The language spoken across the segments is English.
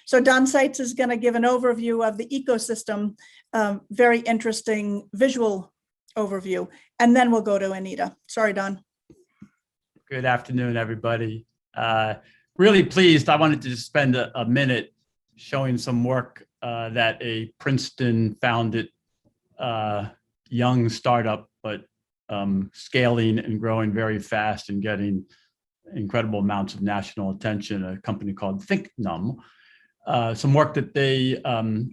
So Don Seitz is going to give an overview of the ecosystem, very interesting visual overview, and then we'll go to Anita. Sorry, Don. Good afternoon, everybody. Really pleased. I wanted to just spend a minute showing some work that a Princeton founded young startup, but scaling and growing very fast and getting incredible amounts of national attention, a company called ThinkNum. Some work that they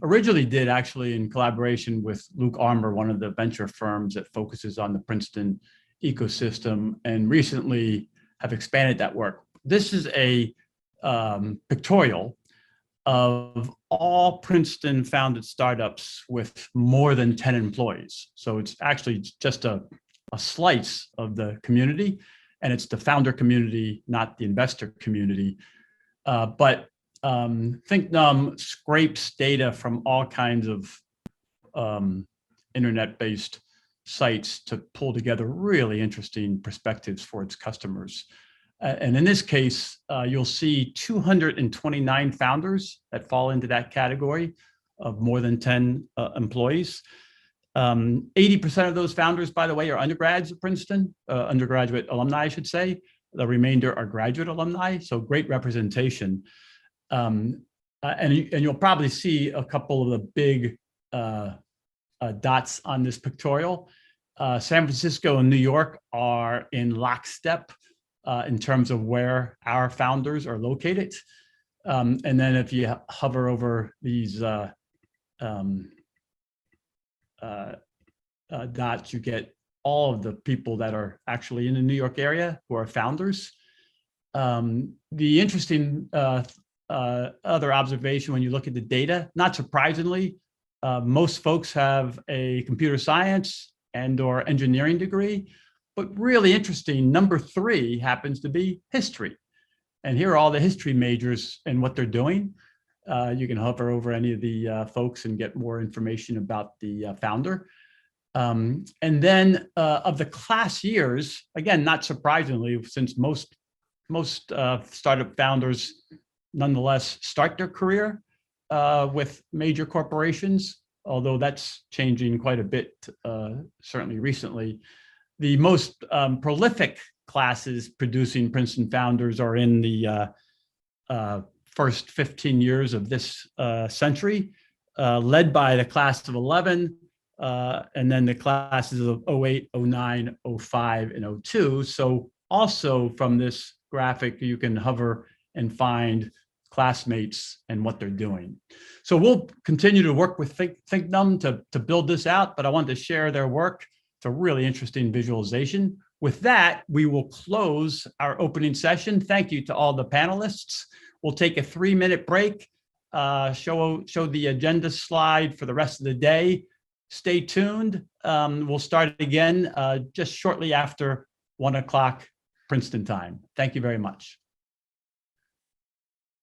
originally did actually in collaboration with Luke Armour, one of the venture firms that focuses on the Princeton ecosystem, and recently have expanded that work. This is a pictorial of all Princeton founded startups with more than 10 employees. So it's actually just a slice of the community, and it's the founder community, not the investor community. But ThinkNum scrapes data from all kinds of internet-based sites to pull together really interesting perspectives for its customers. And in this case, you'll see 229 founders that fall into that category of more than 10 employees. 80% of those founders, by the way, are undergrads at Princeton, undergraduate alumni, I should say. The remainder are graduate alumni, so great representation. And you'll probably see a couple of the big dots on this pictorial. San Francisco and New York are in lockstep in terms of where our founders are located. And then if you hover over these dots, you get all of the people that are actually in the New York area who are founders. The interesting other observation when you look at the data, not surprisingly, most folks have a computer science and or engineering degree, but really interesting, number 3 happens to be history. And here are all the history majors and what they're doing. You can hover over any of the folks and get more information about the founder. And then of the class years, again, not surprisingly, since most startup founders nonetheless start their career with major corporations, although that's changing quite a bit, certainly recently. The most prolific classes producing Princeton founders are in the first 15 years of this century, led by the class of 11, and then the classes of 08, 09, 05, and 02. So also from this graphic, you can hover and find classmates and what they're doing. So we'll continue to work with ThinkNum to build this out, but I wanted to share their work. It's a really interesting visualization. With that, we will close our opening session. Thank you to all the panelists. We'll take a 3-minute break, show the agenda slide for the rest of the day. Stay tuned. We'll start again just shortly after 1 o'clock Princeton time. Thank you very much.